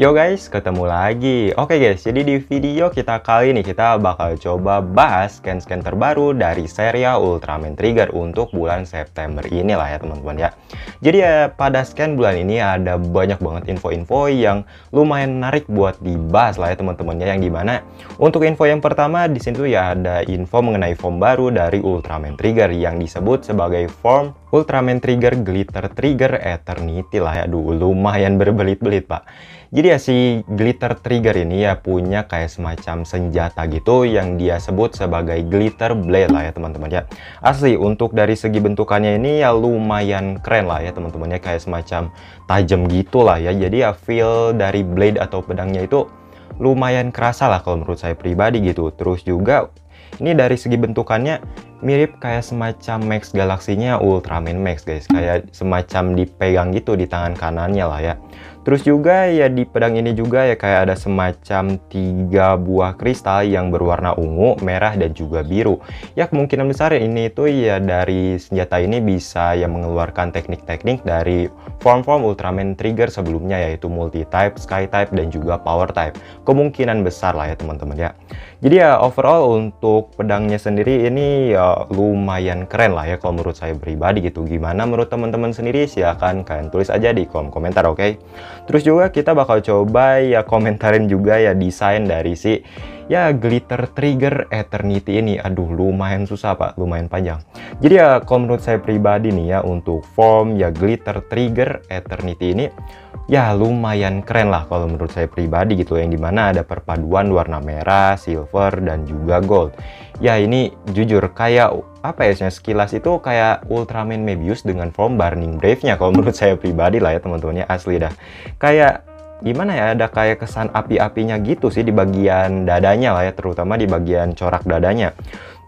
Yo guys, ketemu lagi. Oke guys, jadi di video kita kali ini kita bakal coba bahas scan-scan terbaru dari serial Ultraman Trigger untuk bulan September ini lah ya teman-teman ya. Jadi ya pada scan bulan ini ada banyak banget info-info yang lumayan menarik buat dibahas lah ya teman-teman ya. Yang dimana untuk info yang pertama di sini tuh ya ada info mengenai form baru dari Ultraman Trigger yang disebut sebagai form Ultraman Trigger Glitter Trigger Eternity lah ya. Aduh, lumayan berbelit-belit pak. Jadi ya si Glitter Trigger ini ya punya kayak semacam senjata gitu yang dia sebut sebagai Glitter Blade lah ya teman-teman ya. Asli untuk dari segi bentukannya ini ya lumayan keren lah ya teman-teman ya, kayak semacam tajam gitu lah ya. Jadi ya feel dari blade atau pedangnya itu lumayan kerasa lah kalau menurut saya pribadi gitu. Terus juga ini dari segi bentukannya mirip kayak semacam Max Galaxy-nya Ultraman Max guys, kayak semacam dipegang gitu di tangan kanannya lah ya. Terus juga ya di pedang ini juga ya kayak ada semacam 3 buah kristal yang berwarna ungu, merah dan juga biru. Ya kemungkinan besar ini tuh ya dari senjata ini bisa ya mengeluarkan teknik-teknik dari form-form Ultraman Trigger sebelumnya, yaitu multi-type, sky-type dan juga power-type. Kemungkinan besar lah ya teman-teman ya. Jadi ya overall untuk pedangnya sendiri ini ya lumayan keren lah ya kalau menurut saya pribadi gitu. Gimana menurut teman-teman sendiri? Silahkan kalian tulis aja di kolom komentar, oke? Terus juga kita bakal coba ya komentarin juga ya desain dari si ya Glitter Trigger Eternity ini. Aduh lumayan susah pak, lumayan panjang. Jadi ya kalau menurut saya pribadi nih ya untuk form ya Glitter Trigger Eternity ini ya lumayan keren lah kalau menurut saya pribadi gitu, yang dimana ada perpaduan warna merah, silver dan juga gold. Ya ini jujur kayak apa ya, sekilas itu kayak Ultraman Mebius dengan form Burning Brave-nya kalau menurut saya pribadi lah ya teman-teman ya, asli dah. Kayak gimana ya, ada kayak kesan api-apinya gitu sih di bagian dadanya lah ya, terutama di bagian corak dadanya.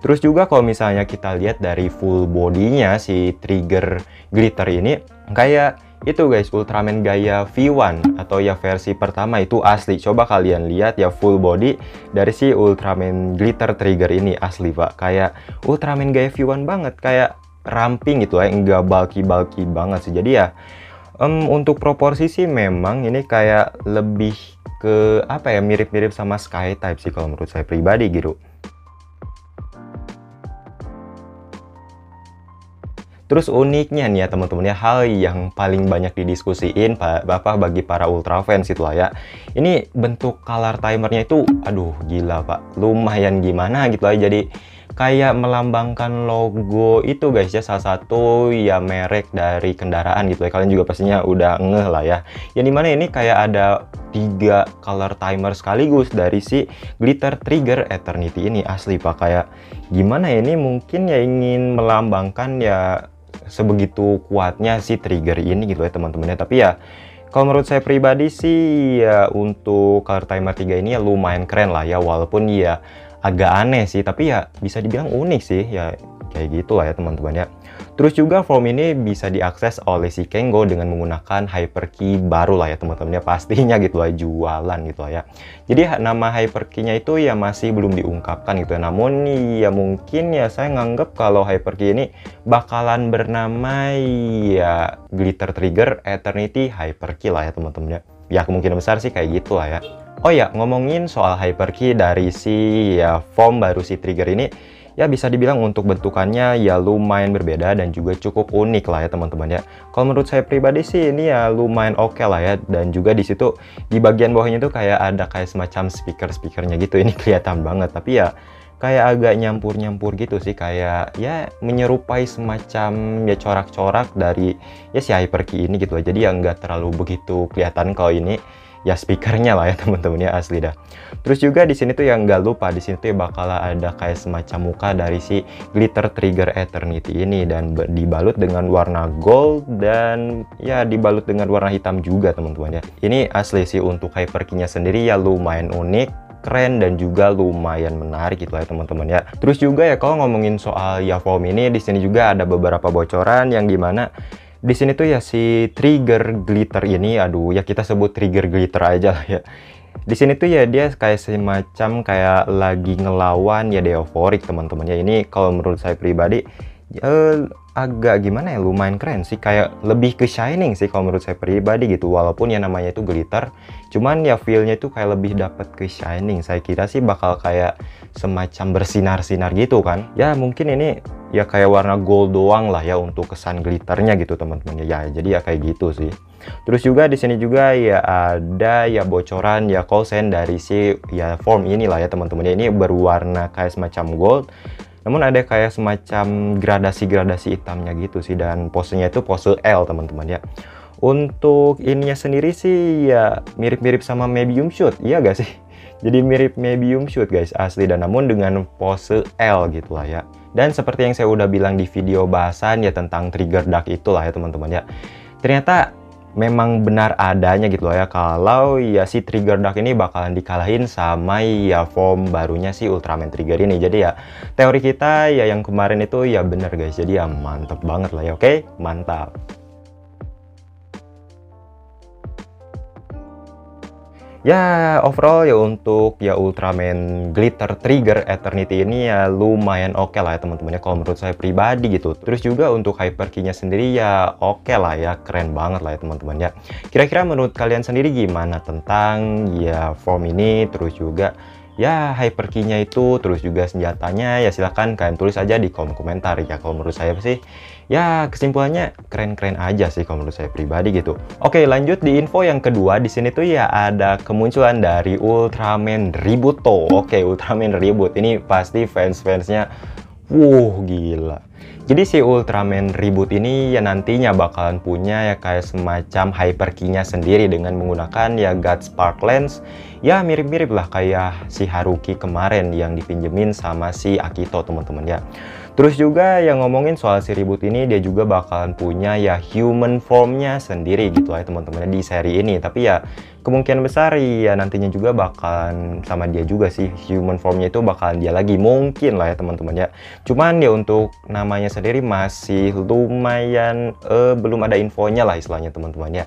Terus juga kalau misalnya kita lihat dari full bodinya si Trigger Glitter ini kayak itu guys, Ultraman gaya V1 atau ya versi pertama itu asli. Coba kalian lihat ya full body dari si Ultraman Glitter Trigger ini, asli pak, kayak Ultraman gaya V1 banget, kayak ramping gitu ya, enggak bulky-bulky banget sih. Jadi ya untuk proporsi sih memang ini kayak lebih ke apa ya, mirip-mirip sama Sky Type sih kalau menurut saya pribadi gitu. Terus uniknya nih ya teman-teman ya, hal yang paling banyak didiskusiin bagi para ultra fans itu lah ya. Ini bentuk color timernya itu aduh gila pak, lumayan gimana gitu lah. Jadi kayak melambangkan logo itu guys ya, salah satu ya merek dari kendaraan gitu ya. Kalian juga pastinya udah ngeh lah ya. Yang dimana ini kayak ada 3 color timer sekaligus dari si Glitter Trigger Eternity ini, asli pak. Kayak gimana ya, ini mungkin ya ingin melambangkan ya sebegitu kuatnya si trigger ini gitu ya teman-teman ya. Tapi ya kalau menurut saya pribadi sih ya untuk color timer 3 ini ya lumayan keren lah ya, walaupun ya agak aneh sih, tapi ya bisa dibilang unik sih ya, kayak gitu lah ya teman-teman ya. Terus juga form ini bisa diakses oleh si Kengo dengan menggunakan hyperkey baru lah ya teman-teman ya, pastinya gitu lah, jualan gitu lah ya. Jadi nama hyperkey-nya itu ya masih belum diungkapkan gitu ya, namun ya mungkin ya saya nganggep kalau hyperkey ini bakalan bernama ya Glitter Trigger Eternity Hyperkey lah ya teman-teman ya. Ya kemungkinan besar sih kayak gitu lah ya. Oh ya, ngomongin soal hyperkey dari si ya form baru si trigger ini, ya bisa dibilang untuk bentukannya ya lumayan berbeda dan juga cukup unik lah ya teman-teman ya. Kalau menurut saya pribadi sih ini ya lumayan oke lah ya, dan juga di situ di bagian bawahnya tuh kayak ada kayak semacam speakernya gitu. Ini kelihatan banget, tapi ya kayak agak nyampur-nyampur gitu sih, kayak ya menyerupai semacam ya corak-corak dari ya si hyperkey ini gitu lah. Jadi ya nggak terlalu begitu kelihatan kalau ini ya speakernya lah ya teman-teman ya, asli dah. Terus juga di sini tuh yang nggak lupa, di sini tuh ya bakal ada kayak semacam muka dari si Glitter Trigger Eternity ini, dan dibalut dengan warna gold dan ya dibalut dengan warna hitam juga teman-teman ya. Ini asli sih untuk hyperkey-nya sendiri ya lumayan unik, keren dan juga lumayan menarik gitu lah ya teman-teman ya. Terus juga ya kalau ngomongin soal ya form ini, di sini juga ada beberapa bocoran yang dimana di sini tuh ya si Trigger Glitter ini, aduh ya kita sebut Trigger Glitter aja lah ya. Di sini tuh ya dia kayak semacam kayak lagi ngelawan ya Deophoric teman-teman ya. Ini kalau menurut saya pribadi agak gimana ya, lumayan keren sih, kayak lebih ke shining sih kalau menurut saya pribadi gitu. Walaupun ya namanya itu glitter, cuman ya feel-nya itu kayak lebih dapat ke shining. Saya kira sih bakal kayak semacam bersinar-sinar gitu kan. Ya mungkin ini ya kayak warna gold doang lah ya untuk kesan glitternya gitu teman-teman ya. Jadi ya kayak gitu sih. Terus juga di sini juga ya ada ya bocoran ya kosen dari si ya form inilah ya teman-teman. Ini berwarna kayak semacam gold. Namun ada kayak semacam gradasi-gradasi hitamnya gitu sih, dan posenya itu pose L teman-teman ya. Untuk ininya sendiri sih ya mirip-mirip sama medium shoot, iya gak sih? Jadi mirip medium shoot guys asli, dan namun dengan pose L gitu lah ya. Dan seperti yang saya udah bilang di video bahasan ya tentang trigger dark itulah ya teman-teman ya. Ternyata memang benar adanya gitu loh ya, kalau ya si trigger dark ini bakalan dikalahin sama ya form barunya si Ultraman Trigger ini. Jadi ya teori kita ya yang kemarin itu ya benar guys, jadi ya mantep banget lah ya. Oke, mantap. Ya, overall ya untuk ya Ultraman Glitter Trigger Eternity ini ya lumayan oke lah ya teman-teman ya kalau menurut saya pribadi gitu. Terus juga untuk Hyper Key-nya sendiri ya oke lah ya, keren banget lah ya teman-teman ya. Kira-kira menurut kalian sendiri gimana tentang ya form ini, terus juga ya Hyper Key-nya itu, terus juga senjatanya? Ya silahkan kalian tulis aja di kolom komentar ya. Kalau menurut saya sih ya kesimpulannya keren-keren aja sih kalau menurut saya pribadi gitu. Oke, lanjut di info yang kedua. Di sini tuh ya ada kemunculan dari Ultraman Ributo. Oke, Ultraman Reboot ini pasti fans-fansnya gila. Jadi si Ultraman Reboot ini ya nantinya bakalan punya ya kayak semacam Hyper Key-nya sendiri dengan menggunakan ya God Spark Lens. Ya mirip-mirip lah kayak si Haruki kemarin yang dipinjemin sama si Akito teman-teman ya. Terus juga yang ngomongin soal si Reboot ini, dia juga bakalan punya ya human formnya sendiri gitu ya teman-teman di seri ini. Tapi ya kemungkinan besar ya nantinya juga bakalan sama dia juga sih, human formnya itu bakalan dia lagi mungkin lah ya teman-teman ya. Cuman ya untuk namanya sendiri masih lumayan belum ada infonya lah istilahnya teman-teman ya.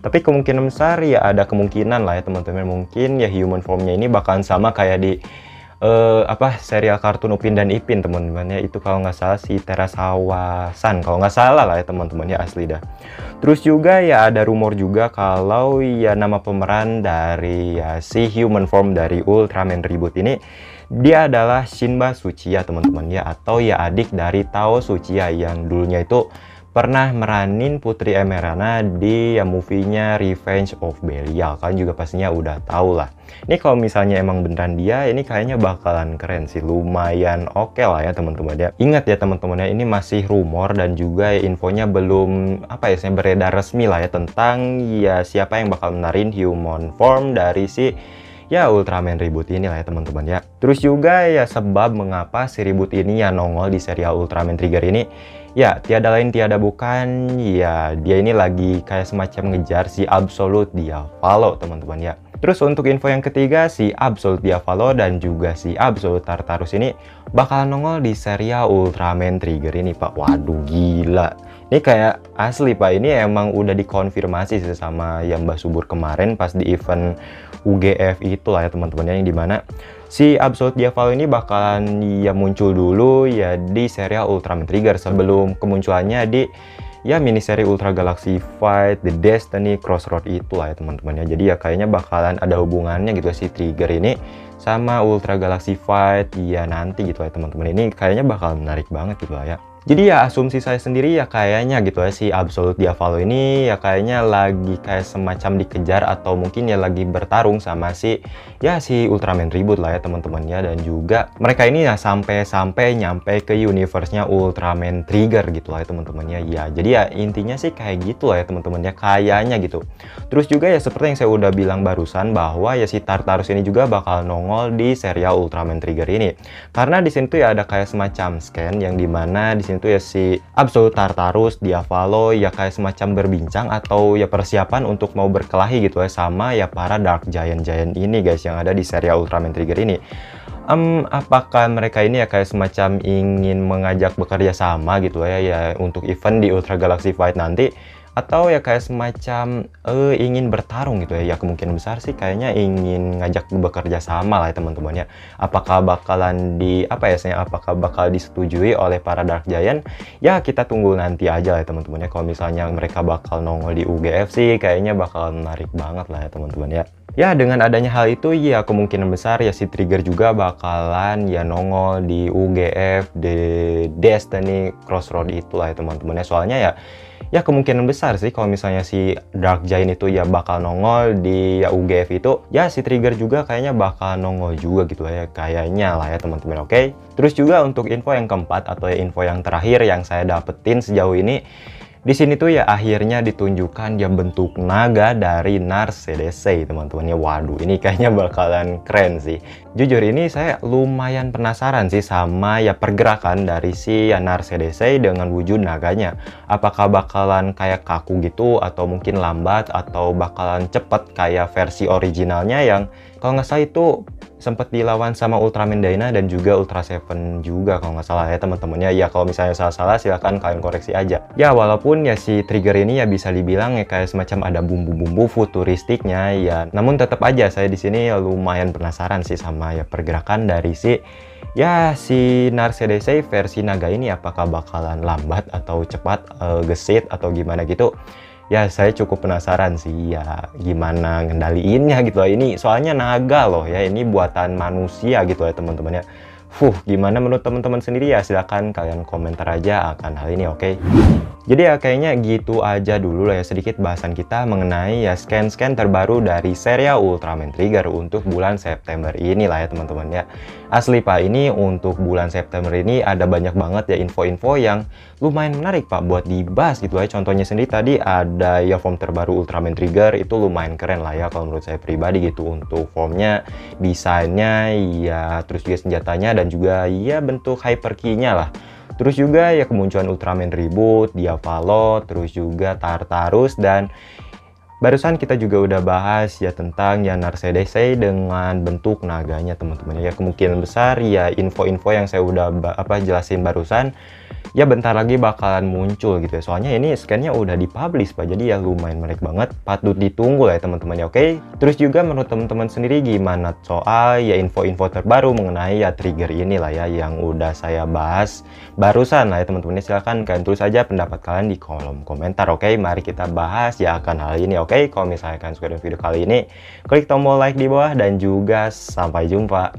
Tapi kemungkinan besar ya ada kemungkinan lah ya teman-teman, mungkin ya human formnya ini bakalan sama kayak di serial kartun Upin dan Ipin teman-teman ya. Itu kalau nggak salah si Terasawa-san kalau nggak salah lah ya teman-teman ya, asli dah. Terus juga ya ada rumor juga kalau ya nama pemeran dari ya si human form dari Ultraman Reboot ini, dia adalah Shinba Tsuchiya teman-teman ya, atau ya adik dari Tao Tsuchiya yang dulunya itu pernah meranin Putri Emerana di ya movie-nya Revenge of Belial. Kalian juga pastinya udah tahu lah. Ini kalau misalnya emang beneran dia, ini kayaknya bakalan keren sih, lumayan oke lah ya teman-teman ya. Ingat ya teman-teman ya, ini masih rumor dan juga ya infonya belum beredar resmi lah ya tentang ya siapa yang bakal menarin human form dari si ya Ultraman Reboot ini lah ya teman-teman ya. Terus juga ya sebab mengapa si Reboot ini ya nongol di serial Ultraman Trigger ini, ya tiada lain tiada bukan ya dia ini lagi kayak semacam ngejar si Absolute Diavolo teman-teman ya. Terus untuk info yang ketiga, si Absolute Diavolo dan juga si Absolute Tartarus ini bakal nongol di serial Ultraman Trigger ini pak. Waduh gila, ini kayak asli pak, ini emang udah dikonfirmasi sih sama yang Mbak Subur kemarin pas di event UGF itulah ya teman-teman ya, yang dimana si Absolute Diavolo ini bakalan ya muncul dulu ya di serial Ultraman Trigger sebelum kemunculannya di ya mini seri Ultra Galaxy Fight The Destiny Crossroad itulah ya teman-teman ya. Jadi ya kayaknya bakalan ada hubungannya gitu si Trigger ini sama Ultra Galaxy Fight ya nanti gitu ya teman-teman. Ini kayaknya bakal menarik banget gitu lah ya. Jadi ya asumsi saya sendiri ya kayaknya gitu ya, si Absolute Diavolo ini ya kayaknya lagi kayak semacam dikejar atau mungkin ya lagi bertarung sama si Ultraman Reboot lah ya teman-teman ya. Dan juga mereka ini ya sampai nyampe ke universe-nya Ultraman Trigger gitu lah ya teman-teman ya. Ya jadi ya intinya sih kayak gitu lah ya teman-teman ya, kayaknya gitu. Terus juga ya seperti yang saya udah bilang barusan bahwa ya si Tartarus ini juga bakal nongol di serial Ultraman Trigger ini. Karena di sini tuh ya ada kayak semacam scan yang dimana di sini tuh ya si Absolute Tartarus Diavolo ya kayak semacam berbincang atau ya persiapan untuk mau berkelahi gitu ya sama ya para Dark Giant ini guys yang ada di serial Ultraman Trigger ini. Apakah mereka ini ya kayak semacam ingin mengajak bekerja sama gitu ya untuk event di Ultra Galaxy Fight nanti, atau ya kayak semacam ingin bertarung gitu ya. Ya kemungkinan besar sih kayaknya ingin ngajak bekerja sama lah ya teman-teman ya. Apakah bakalan apakah bakal disetujui oleh para Dark Giant? Ya kita tunggu nanti aja lah ya teman-teman ya. Kalau misalnya mereka bakal nongol di UGF sih kayaknya bakal menarik banget lah ya teman-teman ya. Ya dengan adanya hal itu ya kemungkinan besar ya si Trigger juga bakalan ya nongol di UGF The Destiny Crossroad itu lah ya teman-teman ya. Soalnya ya kemungkinan besar sih kalau misalnya si Dark Giant itu ya bakal nongol di ya UGF itu, ya si Trigger juga kayaknya bakal nongol juga gitu ya, kayaknya lah ya teman-teman. Oke. Terus juga untuk info yang keempat atau ya info yang terakhir yang saya dapetin sejauh ini, di sini tuh ya akhirnya ditunjukkan ya bentuk naga dari Nars CDC teman-teman ya. Waduh, ini kayaknya bakalan keren sih. Jujur ini saya lumayan penasaran sih sama ya pergerakan dari si ya Nars CDC dengan wujud naganya. Apakah bakalan kayak kaku gitu atau mungkin lambat atau bakalan cepet kayak versi originalnya yang kalau nggak salah itu sempat dilawan sama Ultraman Dyna dan juga Ultra Seven juga kalau nggak salah ya teman-temannya. Ya kalau misalnya salah-salah silahkan kalian koreksi aja. Ya walaupun ya si Trigger ini ya bisa dibilang ya kayak semacam ada bumbu-bumbu futuristiknya ya. Namun tetap aja saya di sini ya lumayan penasaran sih sama ya pergerakan dari si Nars CDC versi naga ini, apakah bakalan lambat atau cepat, gesit atau gimana gitu. Ya saya cukup penasaran sih ya gimana ngendaliinnya gitu loh. Ini soalnya naga loh ya, ini buatan manusia gitu ya teman-teman ya. Gimana menurut teman-teman sendiri ya, silahkan kalian komentar aja akan hal ini, oke? Jadi ya kayaknya gitu aja dulu lah ya sedikit bahasan kita mengenai ya scan-scan terbaru dari serial Ultraman Trigger untuk bulan September ini lah ya teman-teman ya. Asli Pak, ini untuk bulan September ini ada banyak banget ya info-info yang lumayan menarik Pak buat dibahas gitu ya. Contohnya sendiri tadi ada ya form terbaru Ultraman Trigger, itu lumayan keren lah ya kalau menurut saya pribadi gitu. Untuk formnya, desainnya ya, terus juga senjatanya dan juga ya bentuk hyper key-nya lah. Terus juga ya kemunculan Ultraman Reboot, Diavolo, terus juga Tartarus, dan barusan kita juga udah bahas ya tentang ya Nars CDC dengan bentuk naganya teman-teman ya. Kemungkinan besar ya info-info yang saya udah jelasin barusan ya bentar lagi bakalan muncul gitu ya. Soalnya ini scan-nya udah dipublish Pak, jadi ya lumayan menarik banget, patut ditunggu lah ya teman-teman ya, oke? Terus juga menurut teman-teman sendiri gimana soal ya info-info terbaru mengenai ya Trigger ini lah ya yang udah saya bahas barusan lah ya teman-teman ya. Silahkan kalian tulis aja pendapat kalian di kolom komentar, oke? Mari kita bahas ya akan hal ini, oke? Kalau misalnya kalian suka dengan video kali ini, klik tombol like di bawah dan juga sampai jumpa.